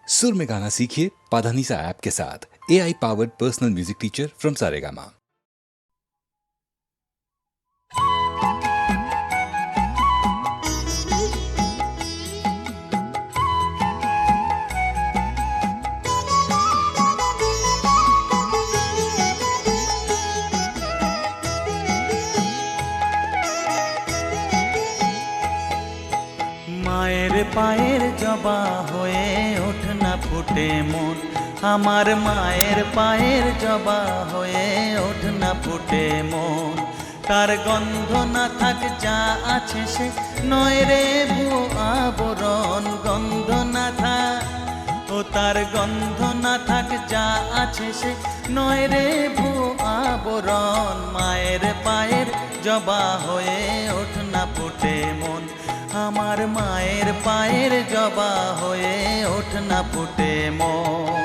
सुर में गाना सीखिए पाधानीसा ऐप के साथ। AI powered personal music teacher from Saregama. মায়ের পায়ের জবা হয়ে ওঠ না ফুটে মন, আমার মায়ের পায়ের জবা হয়ে ওঠ না ফুটে মন। তার গন্ধ না থাক যা আছে সে নয় রে ভুয়ো আবরণ, গন্ধ না থাক ও তার গন্ধ না থাক যা আছে সে নয় রে ভুয়ো আবরণ। মায়ের পায়ের জবা হয়ে ওঠ না ফুটে মন, আমার মায়ের পায়ের জবা হয়ে ওঠ না ফুটে মন।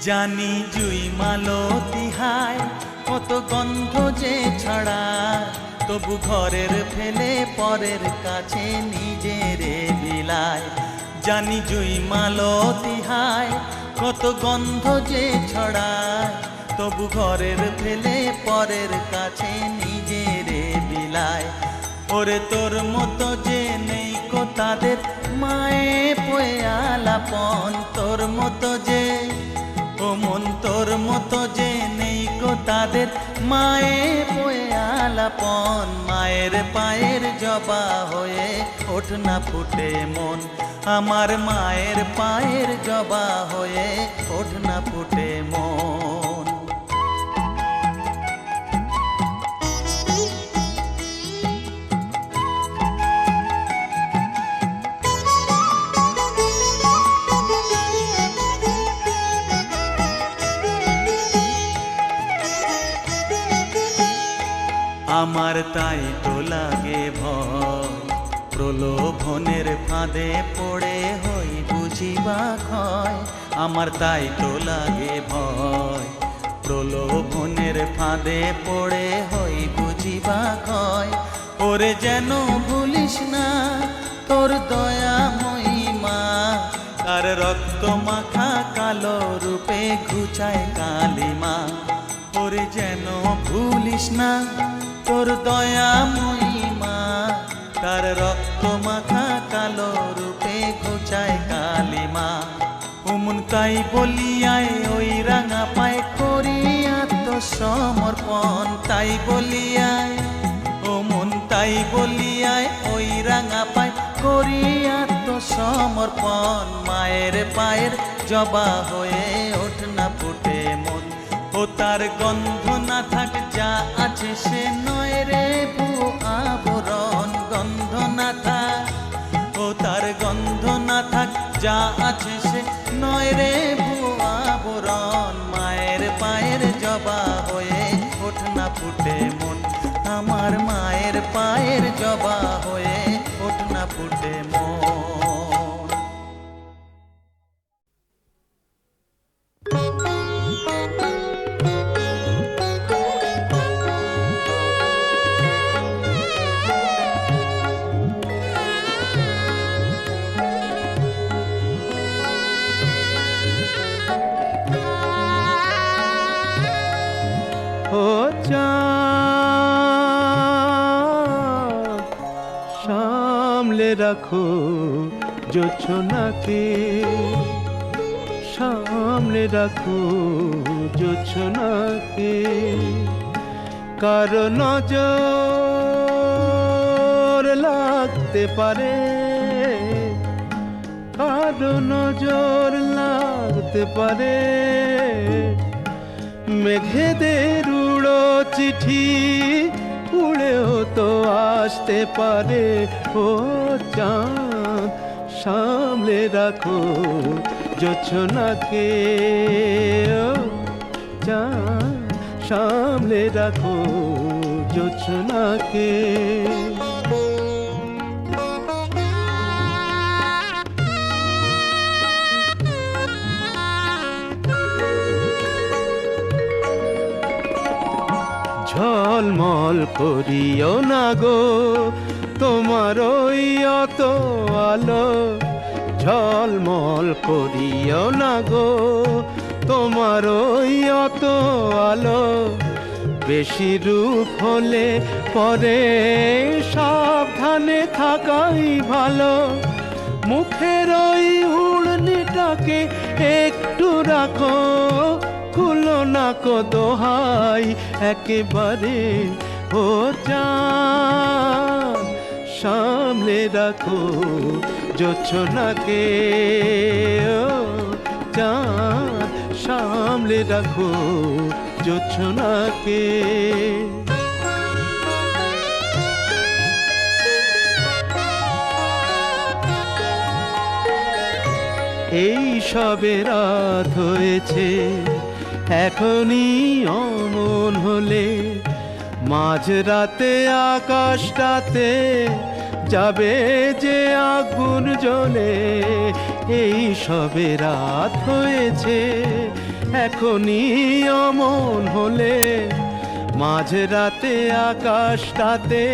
জানি জুই মালতী হায় কত গন্ধ যে ছড়ায়, তবু ঘরের ফেলে পরের কাছে নিজেরে বিলায়। জানি জুই মালতী হায় কত গন্ধ যে ছড়ায়, তবু ঘরের ফেলে পরের কাছে নিজেরে বিলায়। ওরে তোর মতো যে নেই কো তাদের মায়ে পয়ে আলাপন, তোর মতো যে ও মন তোর মতো যে নেই কো তাদের মায়ে পয়ে আলাপন। মায়ের পায়ের জবা হয়ে ওঠ না ফুটে মন, আমার মায়ের পায়ের জবা হয়ে ওঠ না ফুটে মন। আমার তাই তো লাগে ভয়, প্রলোভনের ফাঁদে পড়ে হই বুঝিবা ক্ষয়। আমার তাই তো লাগে ভয়, প্রলোভনের ফাঁদে পড়ে হই বুঝিবা ক্ষয়। ওরে যেন ভুলিস না তোর দয়া মহিমা, তার রক্ত মাখা কালো রূপে ঘুচায় কালিমা। ওরে যেন ভুলিস না তোর দয়া মহিমা, তার রক্ত মাখা কালো রূপে ঘুচায় কালিমা। উমন তাই বলিয়ায় ওই রাঙা পায় করি আত্মসমর্পণ, তাই বলিয়ায় ও মন তাই বলিয়ায় ওই রাঙা পায় করি আত্মসমর্পণ। মায়ের পায়ের জবা হয়ে ওঠ না ফুটে মন, ও তার গন্ধ না থাক যা আছে সে নয় রে ভুয়ো আবরণ, গন্ধ না থাক ও তার গন্ধ না থাক যা আছে সে নয় রে ভুয়ো আবরণ। মায়ের পায়ের জবা হয়ে ওঠ না ফুটে মন, আমার মায়ের পায়ের জবা হয়ে ওঠ না ফুটে মন। সামলে রাখো জোছনাকে, সামলে রাখো জোছনাকে। কারো নজর লাগতে পারে, কারো নজর লাগতে পারে। মেঘেদের উড়ো চিঠি উড়েও তো আসতে পারে। ও চাঁদ সামলে রাখো জোছনাকে, ও চাঁদ সামলে রাখো জোছনাকে। করিও না গো তোমার ওই অত আলো ঝলমল করিও না গো তোমার ওই অত আলো বেশি রূপ হলে পরে সাবধানে থাকাই ভালো মুখের ওই উড়নিটাকে একটু রাখো খুলো না কো দোহাই একেবারে ও চাঁদ সামলে রাখো জোছনাকে ও চাঁদ সামলে রাখো জোছনাকে এই সবে রাত হয়েছে এখনই অমন হলে মাঝরাতে আকাশটাতে যাবে যে আগুন জ্বলে এই সবে রাত হয়েছে এখনই অমন হলে মাঝরাতে আকাশটাতে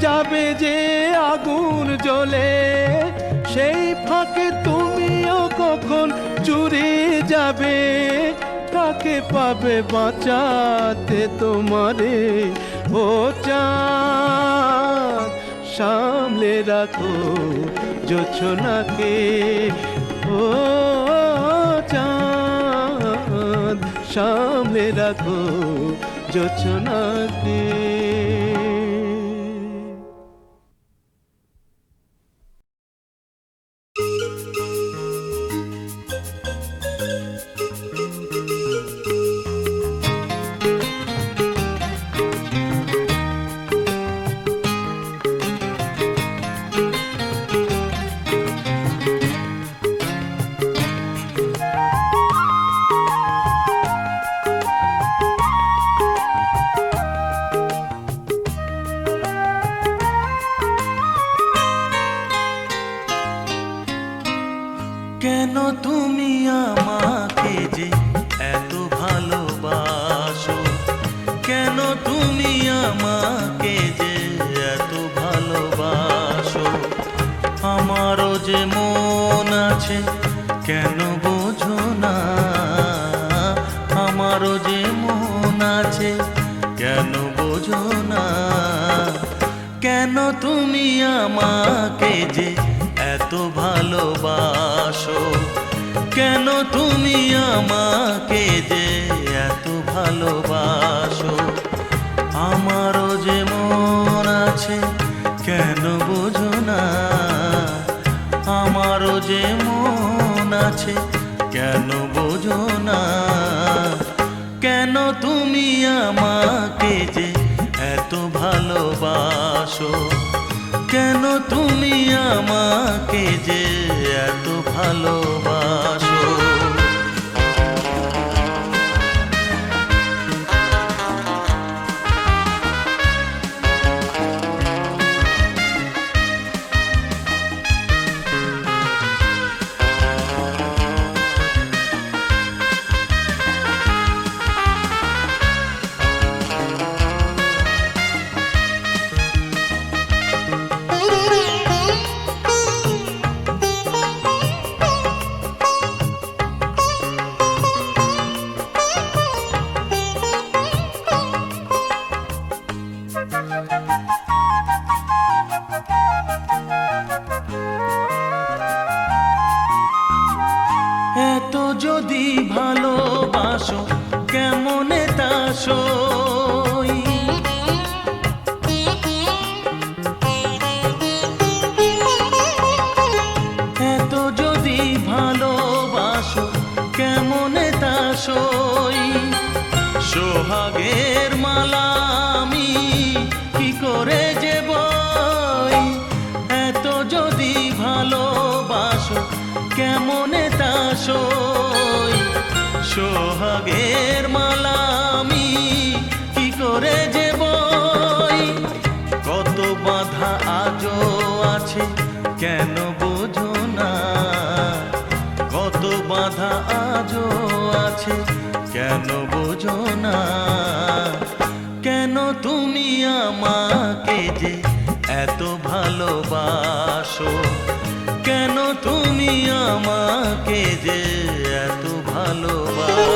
যাবে যে আগুন জ্বলে সেই ফাঁকে তুমিও কখন চুরি যাবে কাকে পাবে বাঁচাতে তোমারে ও চাঁদ সামলে রাখো জোছনাকে ও চাঁদ সামলে রাখো জোছনাকে কেন তুমি আমাকে যে এত ভালোবাসো কেন তুমি আমাকে যে এত ভালোবাসো আমারও যে মন আছে কেন বোঝো না আমারও যে মন আছে কেন বোঝো না কেন তুমি আমাকে যে এত ভালোবাসো কেন তুমি আমাকে যে এত ভালোবাসো আমারও যে মন আছে কেন বোঝো না আমারও যে মন আছে কেন বোঝো না কেন তুমি আমাকে যে এত ভালোবাসো কেন তুমি আমাকে যে এত ভালোবাসো এত যদি ভালোবাসো কেমনে তা সই এত যদি ভালোবাসো কেমনে তা সই সোহাগের মালা আমি কি করে যে বই এত যদি ভালোবাসো কেমনে তা সই সোহাগের মালা আমি কি করে যে বই কত বাধা আজও আছে কেন বোঝো না কত বাধা আজও আছে কেন বোঝো না কেন তুমি এত ভালোবাসো, কেন তুমি আমাকে যে এত ভালোবাসো।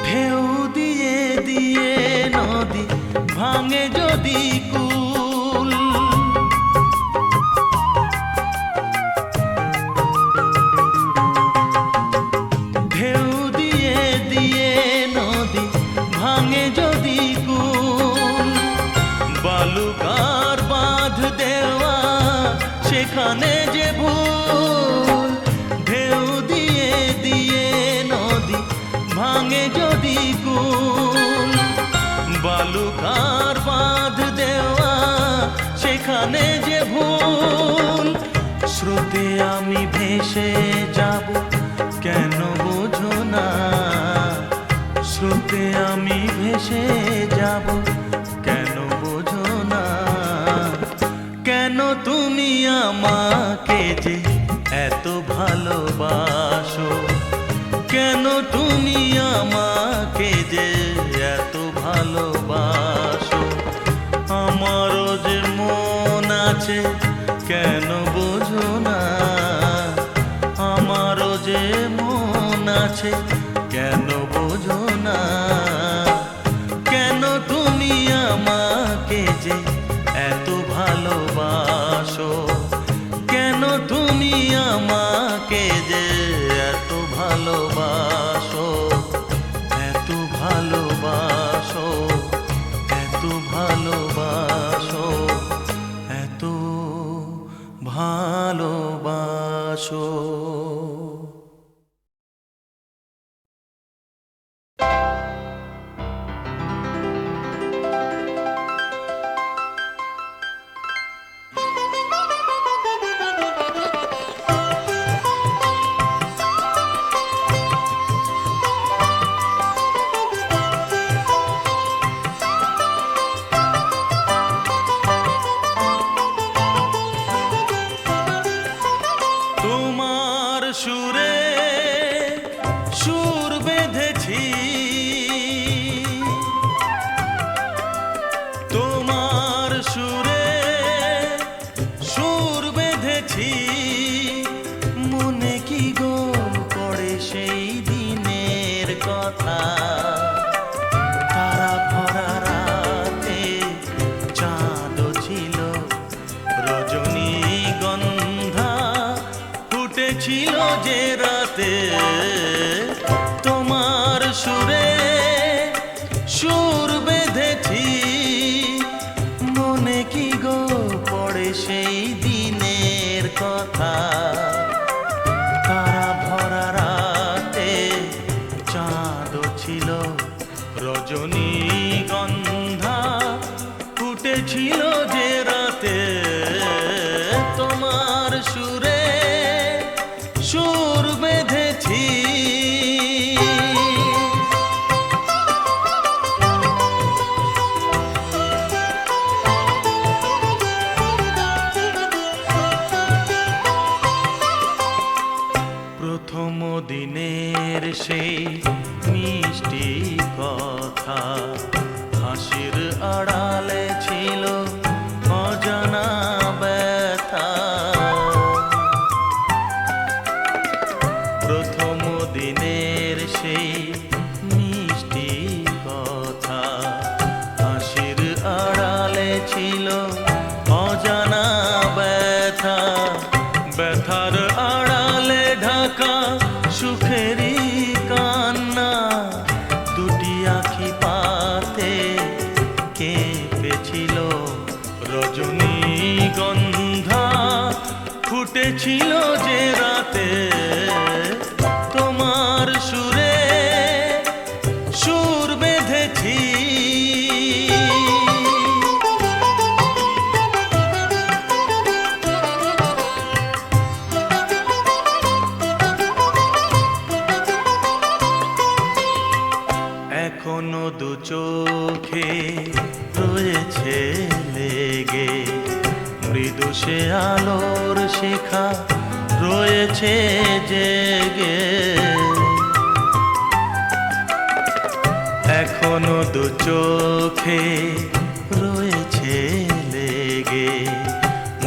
ঢেউ দিয়ে দিয়ে নদী ভাঙে যদি কুল, ঢেউ দিয়ে দিয়ে নদী ভাঙে যদি কুল, বালুকার বাঁধ দেওয়া সেখানে যে ভুল। ঢেউ দিয়ে দিয়ে নদী ভাঙে যদি কুল, বালুকার বাঁধ দেওয়া সেখানে যে ভুল। স্রোতে আমি ভেসে যাব, কেন বোঝো না? স্রোতে আমি ভেসে যাব, কেন বোঝো না? কেন তুমি আমাকে যে এত ভালোবাসো, কেন তুমি আমাকে যে এত ভালোবাসো। আমারও যে মন আছে, কেন বোঝো না? আমারও যে মন আছে, কেন বোঝো না? কেন তুমি আমাকে যে এত ভালোবাসো, কেন তুমি আমাকে যে এত ভালোবাসো, এত ভালোবাসো, এত ভালোবাসো, এত ভালোবাসো। তোমার সুরে সুর বেঁধেছি, তোমার সুরে সুর বেঁধেছি, মনে কি গোল পড়ে সেই দিনের কথা। তারা ভরা রাতে চাঁদ ছিল, রজনীগন্ধা ফুটেছিল যে রাতে। তোমার সুরে সুর বেঁধেছি, মনে কি গো পড়ে সেই দিনের কথা। তারা ভরা রাতে চাঁদ ছিল, রজনীগন্ধা ফুটেছিল যে রাতে। তোমার সুরে সুর বেঁধেছি। প্রথম দিনের সেই মিষ্টি কথা, হাসির আড়ালে ছিল অজানা ব্যথা। প্রথম দিনের সেই মিষ্টি কথা, হাসির আড়ালে ছিল অজানা ব্যথা। ব্যথার আড়ালে ঢাকা সুখেরই কান্না, দুটি আঁখি পাতে কেঁপেছিল রজনীগন্ধা ফুটেছিল যে রাতে। তোমার এখনো দু চোখে রয়েছে লেগে, মৃদু সে আলোর শিখা রয়েছে জেগে। এখনো দু চোখে রয়েছে লেগে,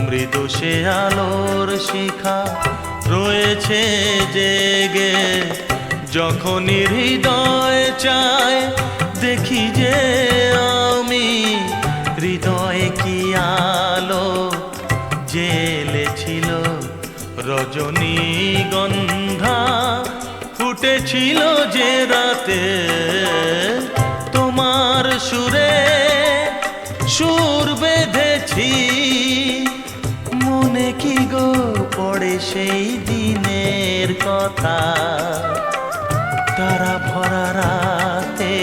মৃদু সে আলোর শিখা রয়েছে জেগে। যখনই হৃদয় চায় দেখি যে আমি, হৃদয়ে কি আলো জ্বেলেছিল, রজনীগন্ধা ফুটেছিল যে রাতে। তোমার সুরে সুর বেঁধেছি, মনে কি গো পড়ে সেই দিনের কথা। তারা ভরা রাতে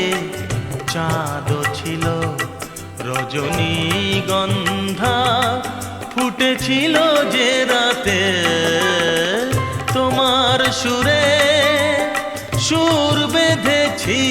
চাঁদ ছিল, রজনীগন্ধা ফুটেছিল যে রাতে। তোমার সুরে সুর বেঁধেছি।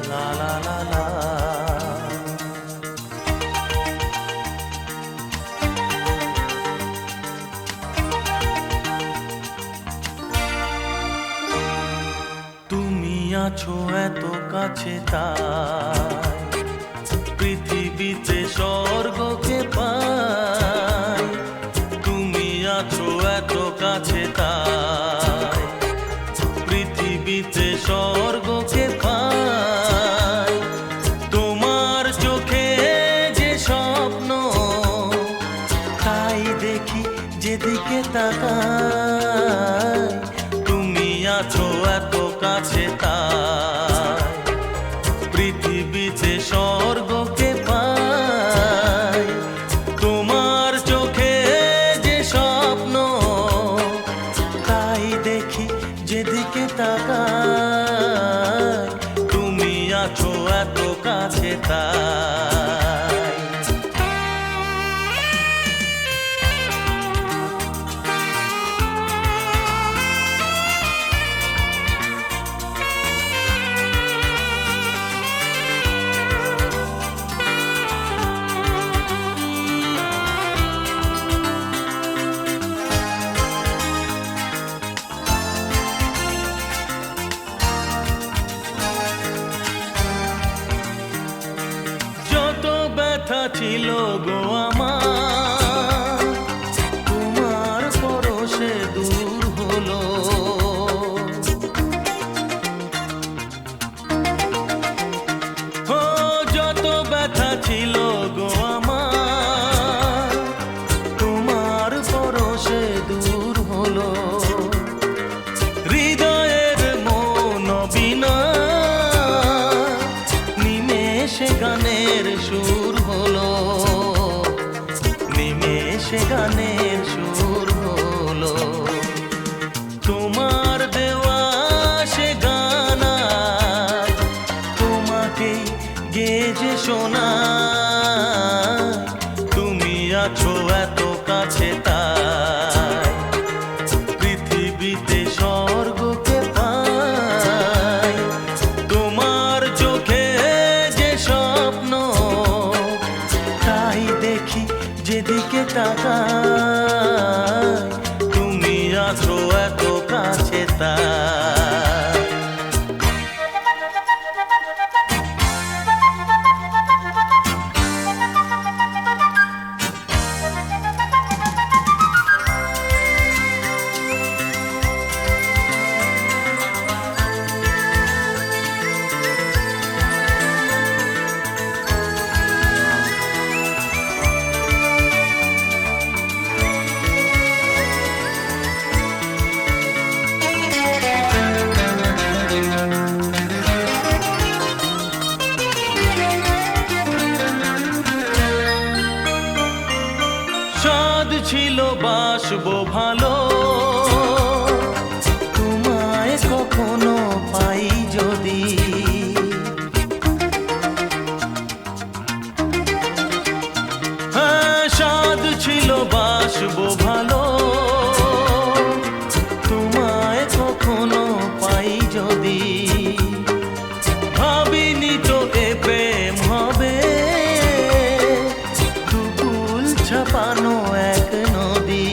La la la la. তুমি আছো এত কাছে তাই পৃথিবীতে স্বর্গকে পাই। তুমি আছো এত কাছে তাই পৃথিবীতে স্বর্গকে পাই। তোমার চোখে যে স্বপ্ন তাই দেখি যেদিকে তাকাই। তুমি আছো এত কাছে তাই পৃথিবীতে স্বর্গকে পাই। তোমার চোখে যে স্বপ্ন তাই দেখি যেদিকে তাকাই। তুমি আছো এত কাছে তাই। ছিল গো আমার, তোমার পরশে দূর হলো। ও যত ব্যথা ছিল গো আমার, তোমার পরশে দূর হলো। হৃদয়ের মন বিনা নিমেষে গানের সুর হলো, নিমেষে গানের সুর হলো। তোমার দেওয়া সে গানা তোমাকে গেজে শোনা। তুমি আছো এত কাছে তাই পৃথিবীতে স্বর্গকে পাই। তোমার চোখে যে স্বপ্ন তাই দেখি যেদিকে তাকাই। তুমি আছো এত কাছে তাই। সাধ ছিল বাসবো ভালো, তোমায় কখনো পাই যদি। হ্যাঁ, সাধ ছিল বাসবো ভালো, তোমায় কখনো পাই যদি। ভাবিনি তো এ প্রেম হবে, দুকুল ছাপানো এক নদী,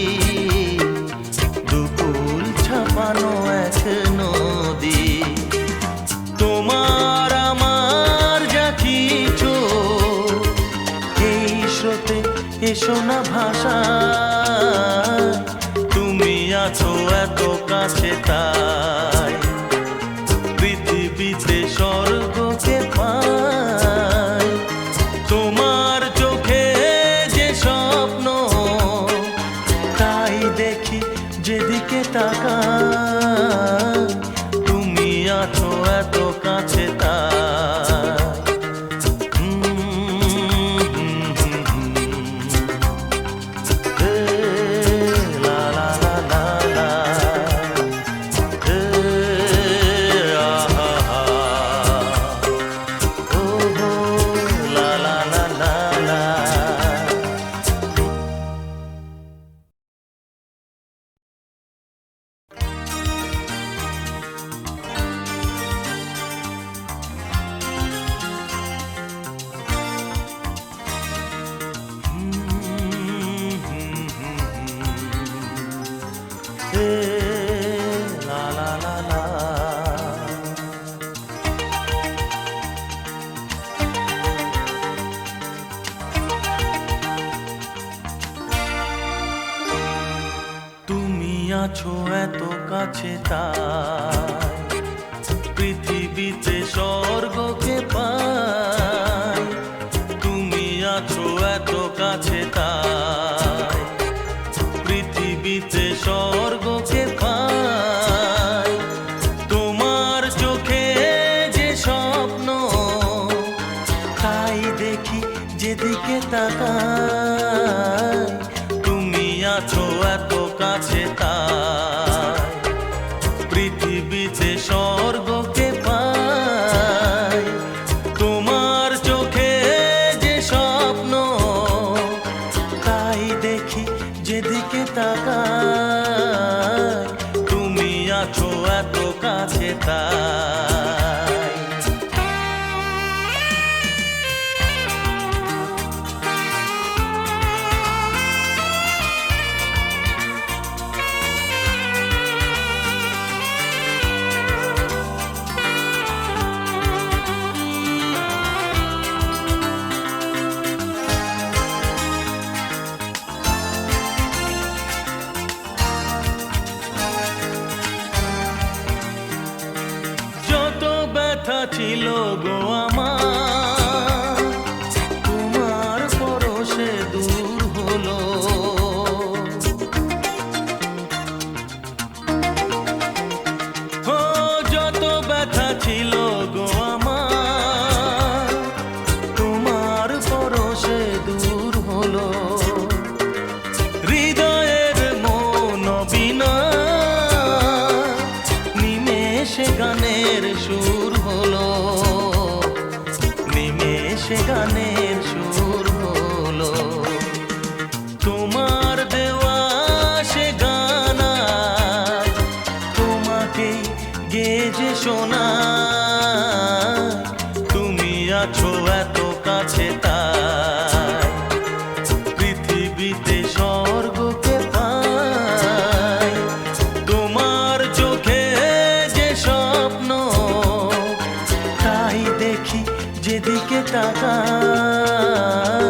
দুকুল ছাপানো এক নদী। তোমার আমার যা কিছু এই স্রোতে এসো না ভাষা, তুমি আছো এত কাছে তাই পৃথিবীতে স্বর্গকে পাই। তোমার চোখে যে স্বপ্ন তাই দেখি যেদিকে তাকাই, তুমি আছো এত কাছে তাই। লা লা লা লা লা, আহা হা, ও হো, লা লা লা লা লা। La la la la. তুমি আছো এত কাছে তাই পৃথিবীতে স্বর্গকে পাই। তুমি আছো এত কাছে তাই পৃথিবীতে স্বর্গকে পাই। তোমার চোখে যে স্বপ্ন তাই দেখি যেদিকে তাকাই, তুমি আছো এত কাছে তাই পৃথিবীতে স্বর্গকে পাই। তোমার চোখে যে স্বপ্ন তাই দেখি যেদিকে তাকাই, তুমি আছো এত কাছে তাই। যত ব্যথা ছিল গো আমার, তোমার পরশে দূর হলো। ও যত ব্যথা ছিল গো আমার, তোমার পরশে দূর হলো। হৃদয়ের মন বিনা নিমেষে গানের সুর হলো, নিমেষে গানের সুর হলো। তোমার দেওয়া সে গানা তোমাকে গেজে শোনা, তুমি আছো এত কাছে তাই পৃথিবীতে স্বর্গকে পাই। তোমার চোখে যে স্বপ্ন তাই দেখি যেদিকে তাকাই,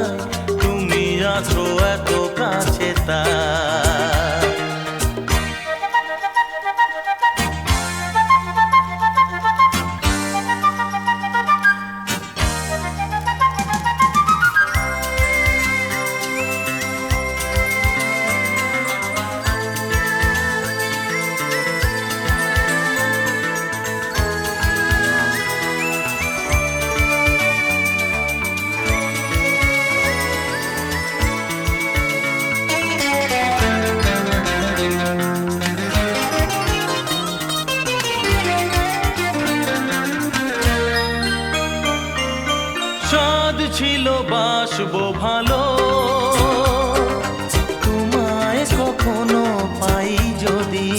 তুমি আছো এত কাছে তাই। বাসবো ভালো, তোমায় কখনো পাই যদি।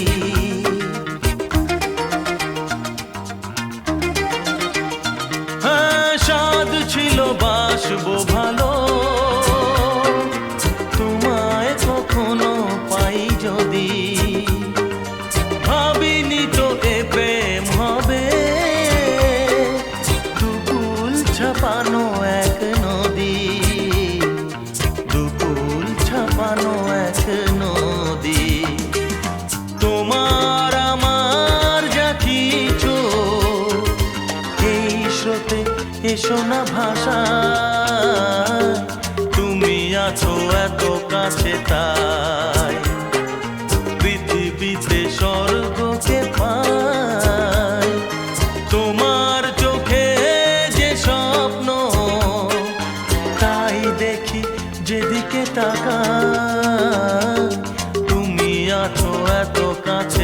হ্যাঁ, সাধ ছিল বাসবো ভালো, তোমায় কখনো পাই যদি। ভাবিনি তো এ প্রেম হবে, দুকুল ছাপানো এক নদী, দুকুল ছাপানো এক নদী। তোমার আমার যা কিছু, এই স্রোতে এসো না ভাষা, তুমি আছো এত কাছে তাই পৃথিবীতে স্বর্গকে পাই। তোমার চোখে যে স্বপ্ন, তাই দেখি যেদিকে তাকাই, তুমি আছো এত কাছে